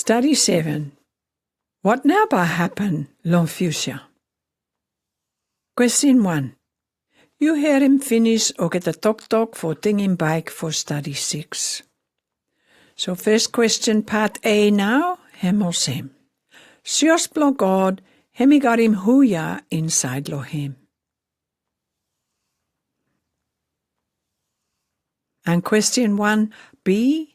Study 7. What now by happen long future? Question 1. You hear him finish or get a talk for him back for study 6. So first question part A now, hemos him. Sios Blong God, hemi got him huya inside lo him. And question 1 B.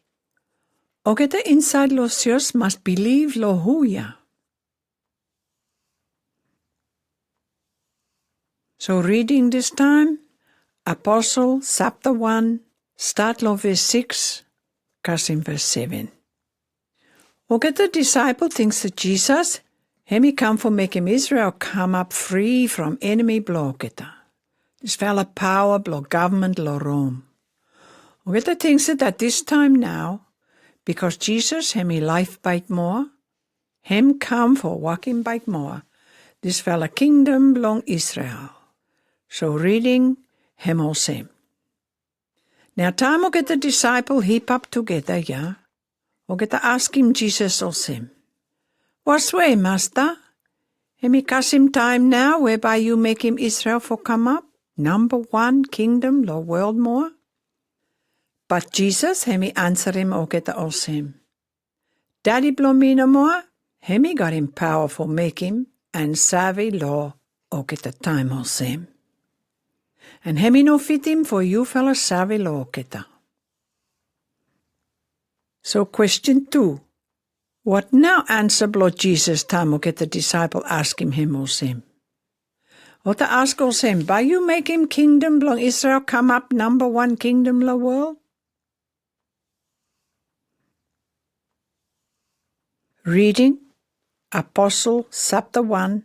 O get the inside lo sios must believe lo huya. So reading this time, Apostle chapter 1, start lo verse 6, kasim verse 7. O get the disciple thinks that Jesus, hemi come for make him Israel come up free from enemy bloketa. This fella power blow government lo Rome. O get the thinks that at this time now, because Jesus hemi life bite more, him come for walking bite more, this fella kingdom belong Israel. So reading, him all same. Now time o get the disciple heap up together, yeah? O get to ask him Jesus all same. What's way, master? Hemi him time now whereby you make him Israel for come up? Number 1 kingdom, lo world more? But Jesus, hemi answer him o get the all same. Daddy blow me no more? Hemi got him power for make him, and savvy law o get the time all same. And hemi no fit him for you fellas savvy law keta. So question 2. What now answer blow Jesus time o get the disciple ask him all same? O to ask all same, by you make him kingdom belong Israel come up number 1 kingdom la world? Reading, Apostle chapter 1,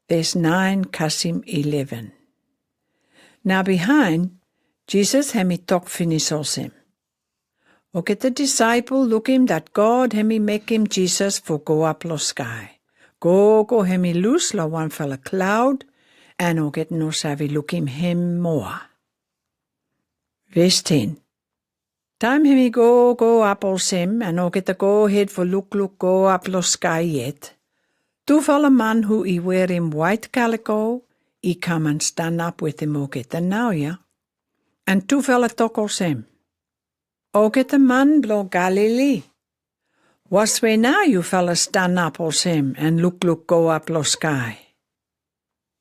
verse 9, kasim 11. Now behind, Jesus hemi talk finish all same. O get the disciple look him that God hemi make him Jesus for go up lo sky. Go hemi loose lo one fella cloud, and o get no savvy look him more. Verse 10. Time hemi go up all same, and o get the go ahead for look go up lo sky yet. Two fella man who he wear him white calico, he come and stand up with him o get the now, yeah? And two fella talk all same. O get the man blow Galilee. What's way now you fella stand up all same, and look go up lo sky?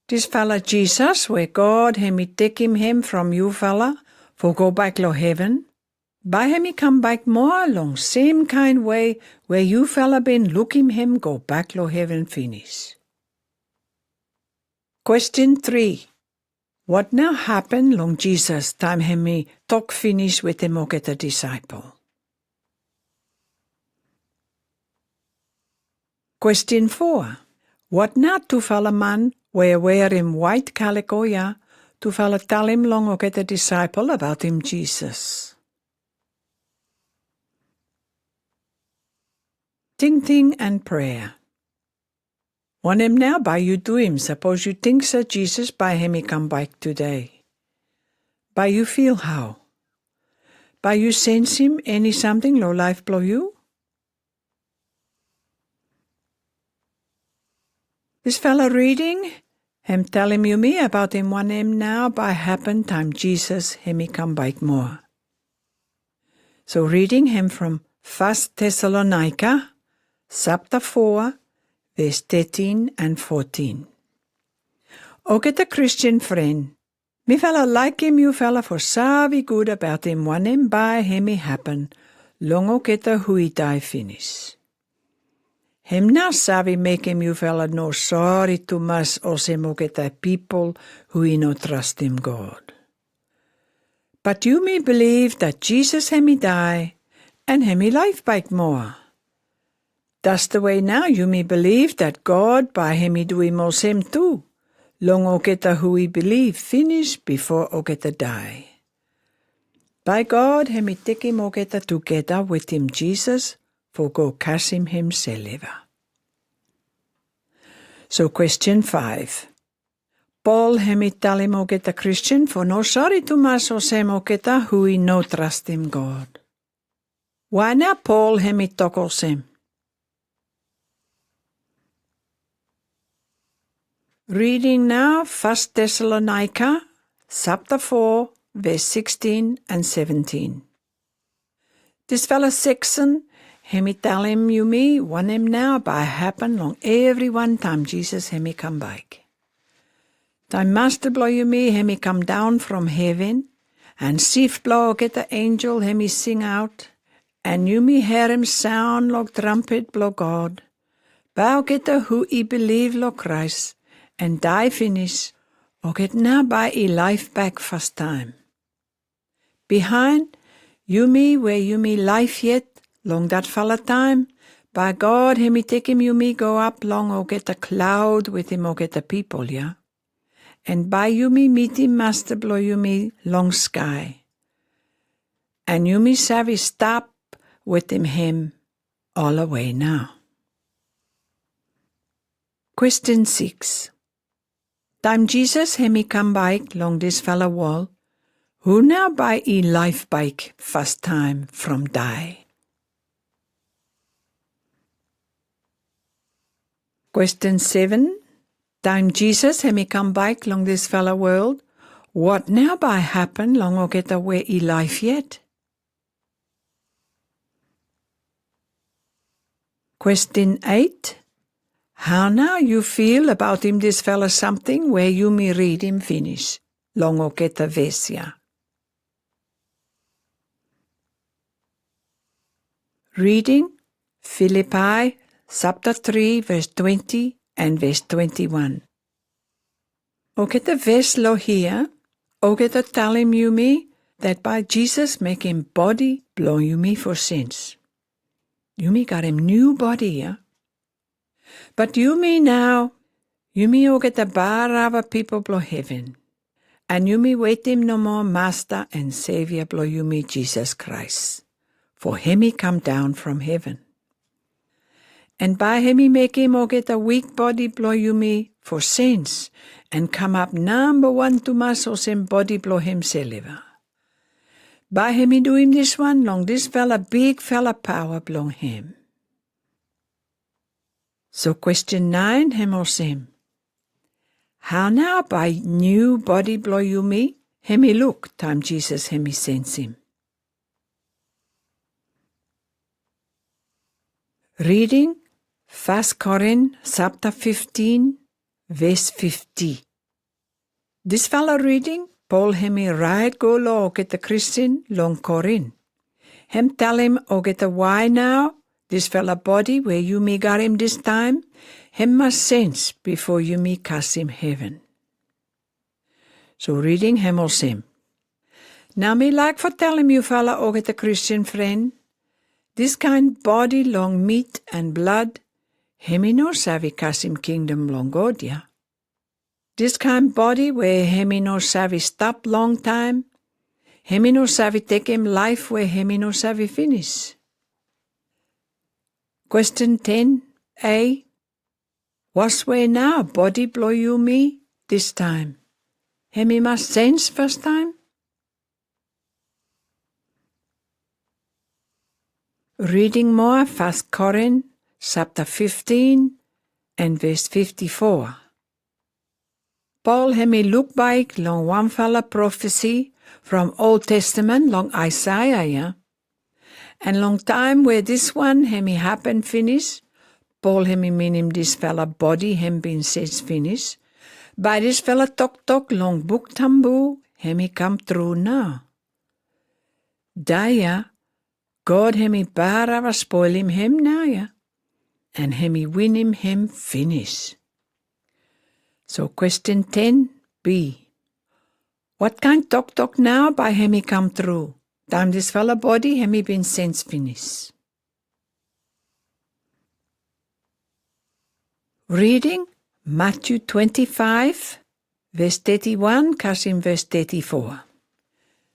This fella Jesus, where God hemi take him from you fella, for go back lo heaven. By him he come back more along same kind way where you fella been looking him go back lo heaven finish. Question 3. What now happen long Jesus time him me talk finish with him o get a disciple? Question 4. What now to fella man where wear him white calico ya to fella tell him long o get a disciple about him Jesus? Ting and prayer. Want him now by you do him. Suppose you think Sir Jesus by him he come back today. By you feel how? By you sense him any something low life blow you? This fella reading, him tell him you me about him want him now by happen time Jesus him he come back more. So reading him from 1 Thessalonica, chapter 4, verse 13 and 14. O get a Christian friend. Me fella like him you fella for savvy good about him want him by him he happen. Long o get a hui die finish. Him now savvy make him you fella no sorry to mas os him o get a people who he no trust him God. But you may believe that Jesus him he die and him he life back more. That's the way now you may believe that God by him he do him all same too. Long o get a who he believe finish before o get a die. By God him he take him o get a together with him Jesus for go cast him himself. So question 5. Paul him he tell him o get a Christian for no sorry to mas o same o get a who he no trust him God. Why now Paul him he talk all same? Reading now 1 Thessalonica, chapter 4, verse 16 and 17. This fella section, hemi tell him you me, want him now by happen long every one time Jesus hemi come back. Time master blow you me, hemi come down from heaven, and sief blow get the angel hemi sing out, and you me hear him sound like trumpet blow God. Bow get the who he believe lo Christ, and die finish, or get now by e life back first time. Behind, you me where you me life yet, long that fella time, by God hemi take him you me go up long or get a cloud with him or get the people, yeah? And by you me meet him master blow you me long sky. And you me savvy stop with him all away now. Question 6. Time Jesus hemi come back long this fella wall, who now by e life bike first time from die? Question 7. Time Jesus hemi come back long this fella world, what now by happen long or get away e life yet? Question 8. How now you feel about him this fella something where you me read him finish, long or get a vesia? Reading Philippi chapter 3 verse 20 and verse 21. O get a verse lo here, o get a tell him you me that by Jesus make him body blow you me for sins. You me got him new body, yeah? But you me now, you me o get a bar of people blow heaven, and you me wait him no more master and savior blow you me Jesus Christ, for him he come down from heaven. And by him he make him o get a weak body blow you me for saints, and come up number 1 to mass o same body blow himself. By him he do him this one long this fella big fella power blow him. So question 9 him o same. How now by new body blow you me, him he look time Jesus him he sends him. Reading 1 Corinthians chapter 15 verse 50. This fella reading, Paul him he right go lo get the Christian long Corinth. Him tell him o get a why now, this fella body where you me got him this time, him must sense before you me cast him heaven. So reading him o same. Now me like for tell him you fella o get a Christian friend, this kind body long meat and blood, him he no savvy cast him kingdom long God, yeah? This kind body where him he no savvy stop long time, him he no savvy take him life where him he no savvy finish. Question 10a. Was where now body blow you me this time? Him he must sense first time? Reading more 1 Corinthians chapter 15 and verse 54. Paul him he look back long one fella prophecy from Old Testament long Isaiah, yeah? And long time where this one him he happen finish, Paul him he mean him this fella body him been says finish. By this fella talk long book tambu him he come through now. Daya, God him he bara spoil him now, yeah? And him he win him finish. So question 10b. What kind talk now by him he come through? Time this fella body him he been sense finish. Reading Matthew 25 verse 31 kasim verse 34.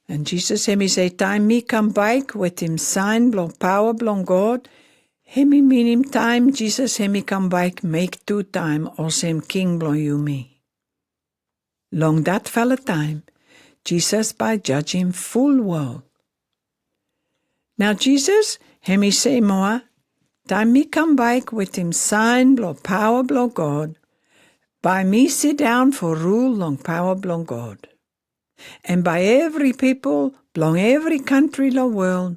And Jesus him he say time me come back with him sign blong power blong God, him he mean him time Jesus him he come back make 2 time or same king blong you me. Long that fella time Jesus by judge him full world. Now Jesus him he say more time me come back with him sign blow power blow God, By me sit down for rule long power Blong God. And by every people, Blong every country lo world,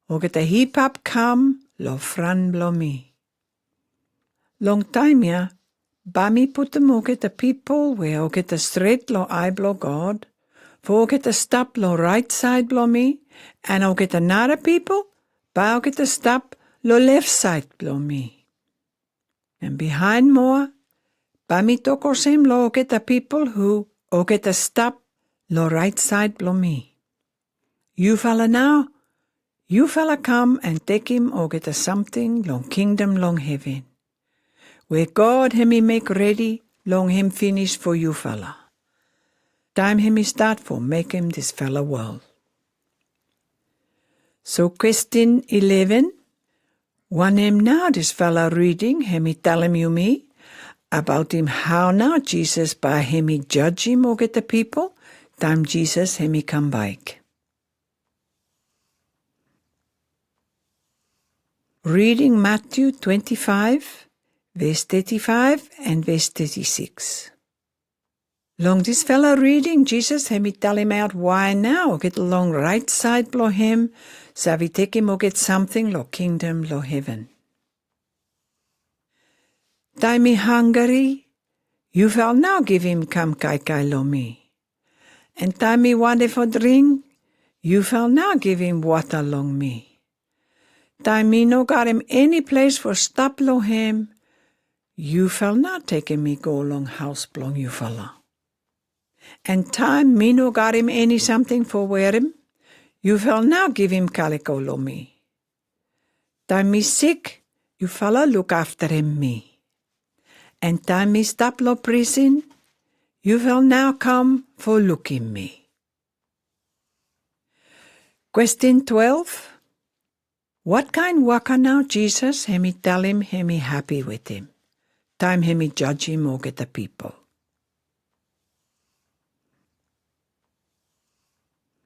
o get a heap up come lo fran blo me. Long time ya, by me put them o get a people where o get a straight lo I blo God, for o get a stop lo right side blo me, and o get another people, by o get a stop lo left side blo me. And behind more, by me toko same lo o get a people who o get a stop lo right side blo me. You fella now, you fella come and take him or get a something long kingdom long heaven. Where God him he make ready, long him finish for you fella. Time him he start for make him this fella world. So question 11. One him now this fella reading, him he tell him you me, about him how now Jesus by him he judge him or get the people, time Jesus him he come back. Reading Matthew 25, verse 35 and verse 36. Long this fella reading, Jesus him he tell him out why now get along right side blo him, so we take him or get something lo kingdom lo heaven. Time he hungry, you shall now give him come kai lo me. And time he want for drink, you shall now give him water long me. Time me no got him any place for stop lo him, you shall not take him me go long house blong you fella. And time me no got him any something for wear him, you shall now give him calico lo me. Time me sick, you fella look after him me. And time me stop lo prison, you shall now come for looking me. Question 12. What kind waka now Jesus him he tell him he happy with him? Time him he judge him or get the people.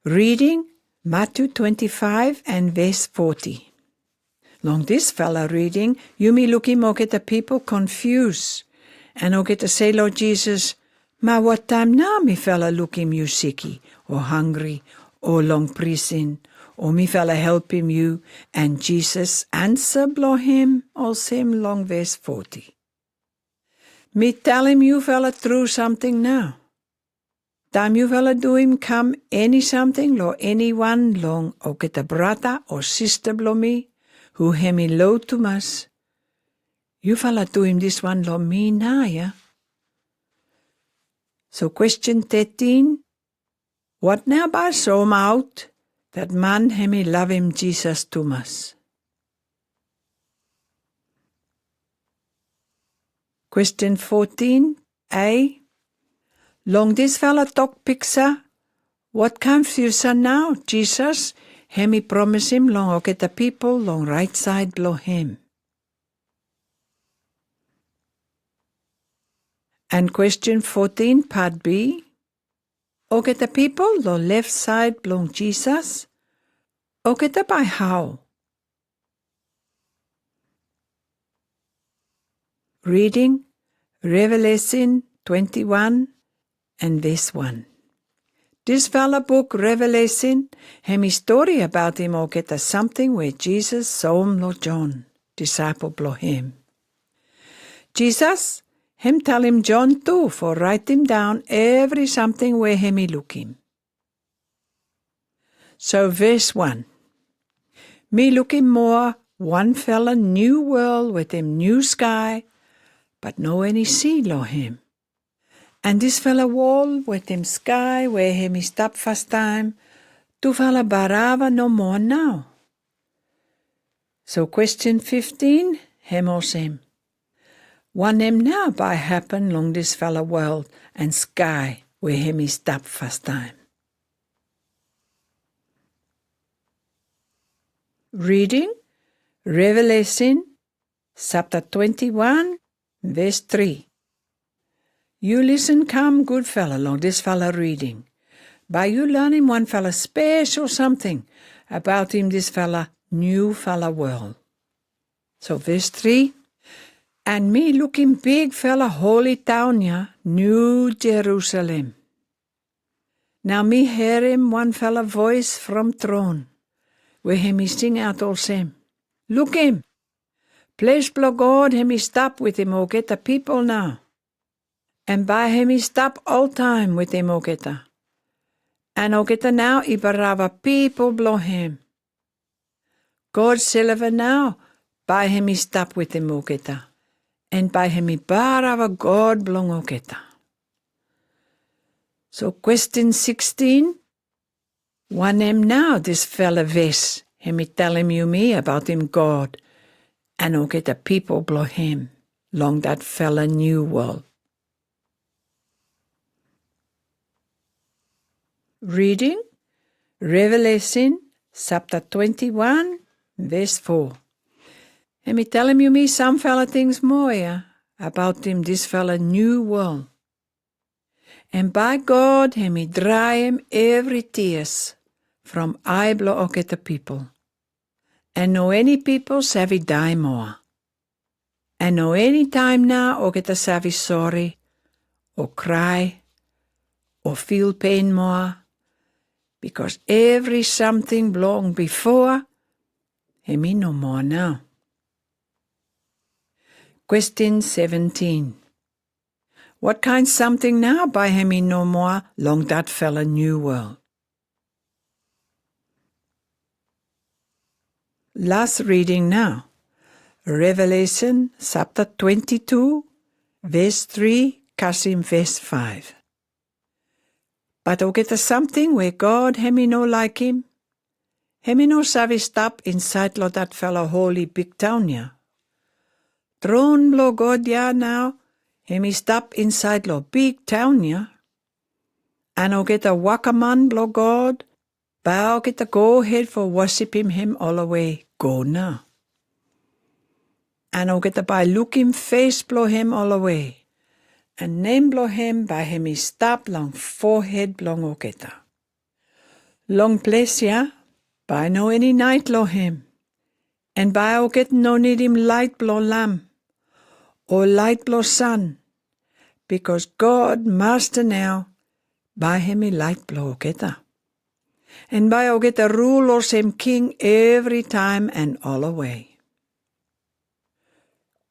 Reading Matthew 25 and verse 40. Long this fella reading, you me look him or get the people confused, and or get to say Lord Jesus, ma what time now me fella look him you sicky, or hungry, or long prison, or me fella help him you, and Jesus answer blow him, or same long verse 40. Me tell him you fella through something now. Time you fella do him come any something, lo anyone long, or get a brother or sister blow me, who him he low to mas. You fella do him this one lo me now, yeah? So question 13. What now by show him out? That man him he love him Jesus too much. Question 14, A. Long this fella talk picture, what comes you son now, Jesus? Him he promise him long or get the people long right side blow him. And question 14, part B. O get the people lo left side blow Jesus? O get the by how? Reading Revelation 21 and verse 1. This fella book Revelation, him story about him or get a something where Jesus saw him lo John, disciple blow him. Jesus, him tell him John too, for write him down every something where him he look him. So verse 1. Me look him more, one fella new world with him new sky, but no any sea lo him. And this fella wall with him sky where him he stop first time, tu fella barava no more now. So question 15, him or him. One him now by happen long this fella world and sky where him he stop first time. Reading Revelation chapter 21 verse 3. You listen come good fella long this fella reading. By you learn him one fella special something about him this fella new fella world. So verse 3. And me looking big fella holy town ya, New Jerusalem. Now me hear him one fella voice from throne, where him he sing out all same. Look him, place blow God him he stop with him o get the people now. And by him he stop all time with him o get the. And o get the now I barava people blow him. God silver now, by him he stop with him o get the. And by him he barava God blong o get the. So question 16. One him now, this fella ves, him he tell him you me about him God, and o get the people blow him, long that fella new world. Reading, Revelation, chapter 21, verse 4. Him he tell him you me some fella things more, yeah, about him this fella new world. And by God, him he dry him every tears from eye blow o get the people. And no any people savvy die more. And no any time now o get the savvy sorry, or cry, or feel pain more, because every something belong before, him he no more now. Question 17. What kind something now by him he no more, long that fella new world? Last reading now. Revelation chapter 22, verse 3, Kasim verse 5. But o get a something where God him he no like him. Him he no savvy stop inside lo that fella holy big town ya. Throne blow God ya now. Him he stop inside lo big town ya. And o get a wakaman blow God. Bow get a go ahead for worship him all the way. Go now. And o get a by look him face blow him all the way. And name blow him by him he stop long forehead blong o get a. Long place ya. By no any night blow him. And by o get no need him light blow lamp. Or light blow sun. Because God master now. By him he light blow o get a. And by o get a rule or same king every time and all away.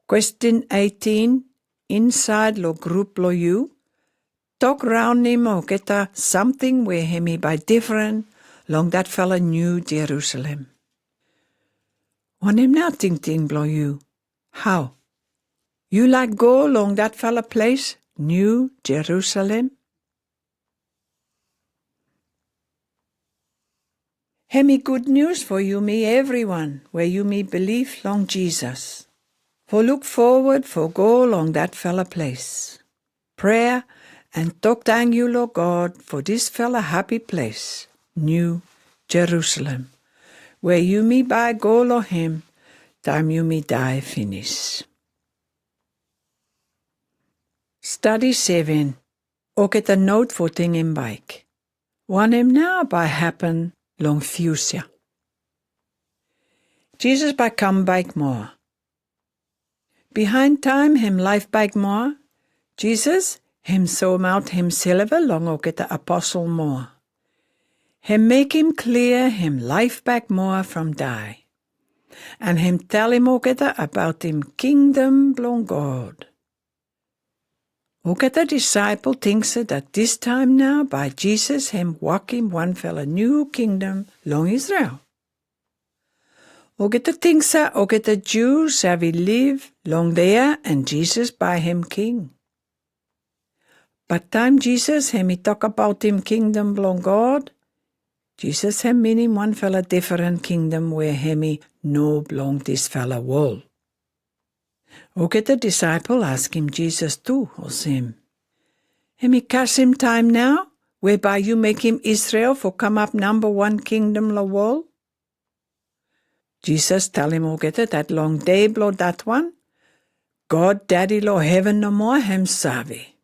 Question 18. Inside lo group lo you. Talk round him o get a something where him he by different long that fella New Jerusalem. On him now ting blow you. How? You like go long that fella place, New Jerusalem? Have me good news for you me everyone, where you me believe long Jesus. For look forward for go long that fella place. Prayer and talk thank you Lord God for this fella happy place, New Jerusalem, where you me by go lo him, time you me die finish. Study 7. O get a note for thing in bike. One him now by happen long fusia. Jesus by come bike more. Behind time him life bike more. Jesus him so out him silver long o get the apostle more. Him make him clear him life back more from die. And him tell him o get about him kingdom blong God. O get the disciple thinks that this time now by Jesus him walk him one fella new kingdom long Israel. O get the things o get the Jews have he live long there and Jesus by him king. But time Jesus him he talk about him kingdom blong God. Jesus him meaning one fella different kingdom where him he no belong this fella world. O get the disciple ask him Jesus too, or him. Him he cast him time now, whereby you make him Israel for come up number one kingdom la world? Jesus tell him o get it that long day blow that one. God daddy lo heaven no more him savi.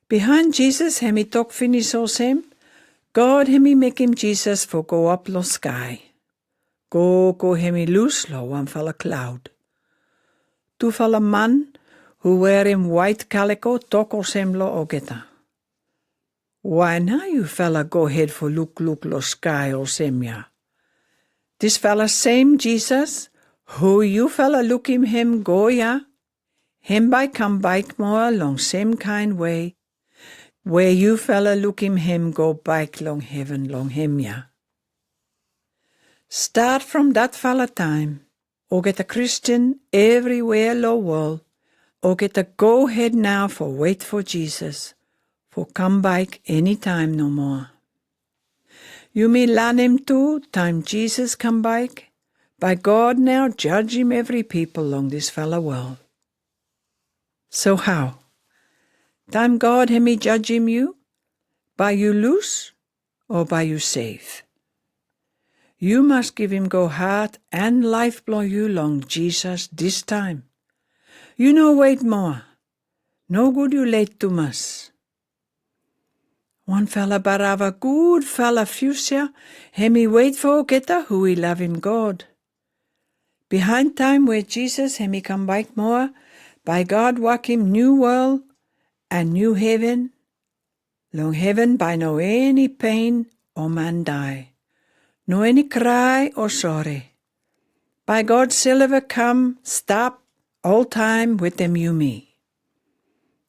Behind Jesus him he talk finish or him. God him he make him Jesus for go up lo sky. Go him he loose lo one fella cloud. toevallig man who wear him white calico tokol semlo ogeta. Why now you fella go head for look lo sky ol semya. This fella same Jesus, who you fella look him go ya. Him by come bike more long same kind way, where you fella look him go bike long heaven long him ya. Start from that fella time, or get a Christian everywhere lo world, or get a go ahead now for wait for Jesus, for come bike any time no more. You may learn him too, time Jesus come bike, by God now judge him every people long this fella world. So how? Time God him he judge him you? By you lose or by you save? You must give him go heart and life blow you long Jesus this time. You no wait more. No good you late too much. One fella barava good fella future, him he wait for geta who he love him God. Behind time where Jesus him he come back more, by God walk him new world and new heaven, long heaven by no any pain or man die, no any cry or sorry. By God silver come, stop, all time with them you me.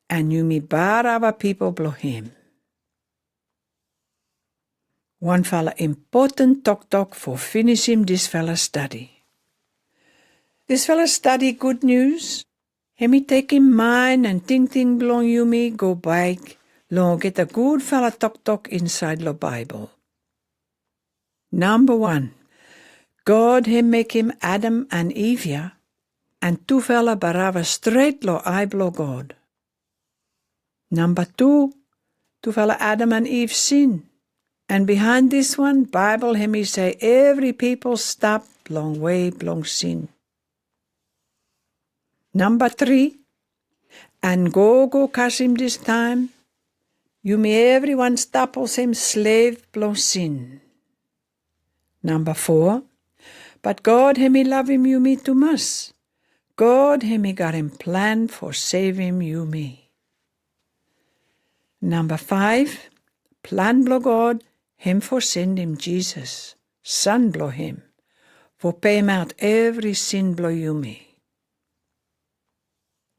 And you me bar our people blow him. One fella important talk for finish him this fella study. This fella study good news. Him he take him mind and ting blong you me go back. Long get a good fella talk inside the Bible. Number 1. God him make him Adam and Eve ya, and two fella barava straight lo I blow God. Number 2. Two fella Adam and Eve sin. And behind this one, Bible him he say every people stop long way long sin. Number 3. And go cast him this time. You may everyone staples him slave long sin. Number 4. But God him he love him you me too much. God him he got him plan for save him you me. Number 5. Plan blow God him for send him Jesus, son blow him, for pay him out every sin blow you me.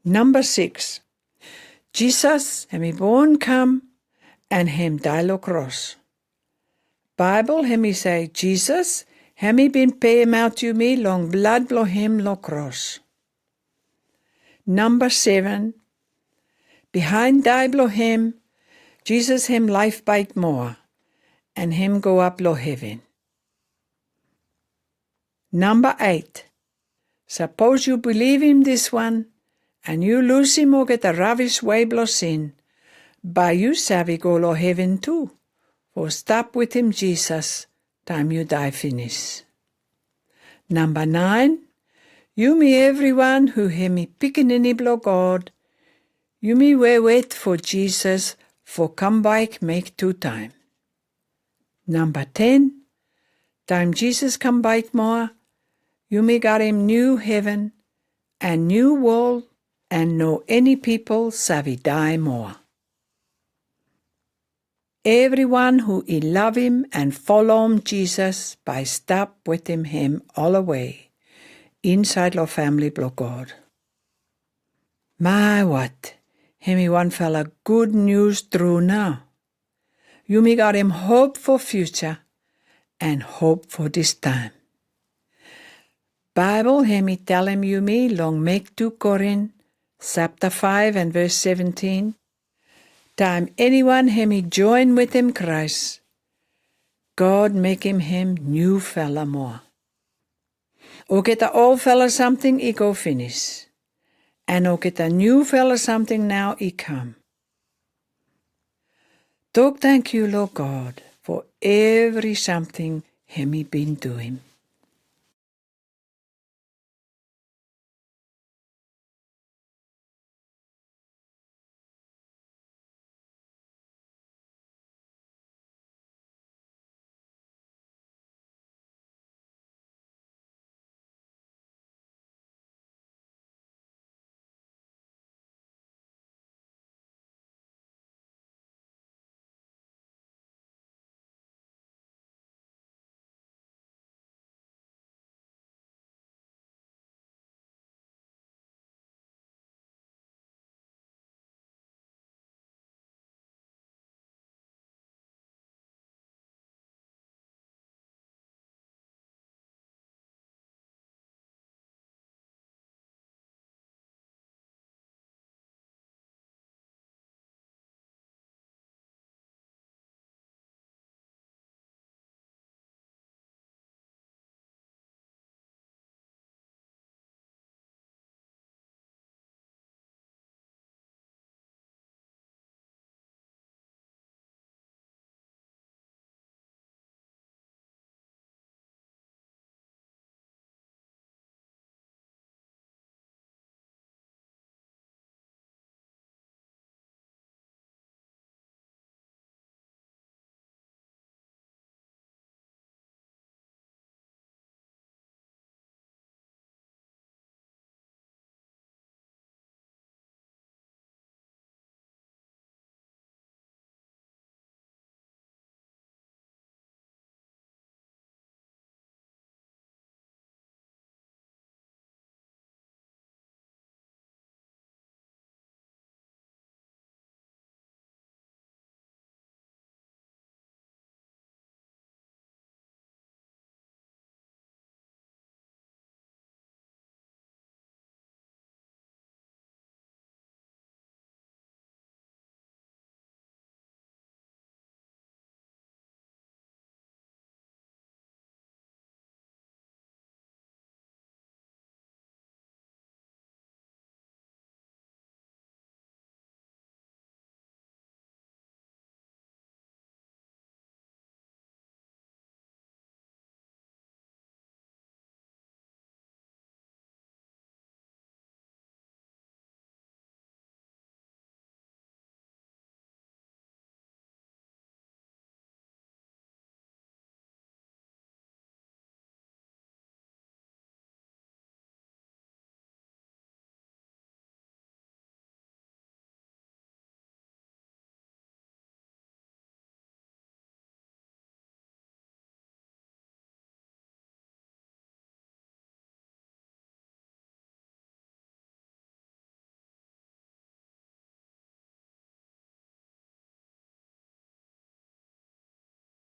Number 6. Jesus him he born come and him die lo cross. Bible him he say Jesus him he been pay him out you me long blood blow him lo cross. Number 7. Behind die blow him Jesus him life bite more, and him go up lo heaven. Number 8. Suppose you believe him this one, and you lose him or get a ravish way blow sin, by you savvy go lo heaven too, for stop with him Jesus, time you die finish. Number 9. You me everyone who hear me picking any blow God, you me wait for Jesus, for come back make 2 time. Number 10. Time Jesus come back more, you may got him new heaven and new world, and no any people savvy die more. Everyone who he love him and follow him Jesus by stop with him all the way, inside lo family blow God. My what, him he one fella good news through now. You me got him hope for future and hope for this time. Bible him he tell him you me long make 2 Corinth chapter 5 and verse 17. Time anyone him he join with him Christ, God make him new fella more. Or get a old fella something he go finish, and or get a new fella something now he come. Talk thank you, Lord God, for every something him he been doing.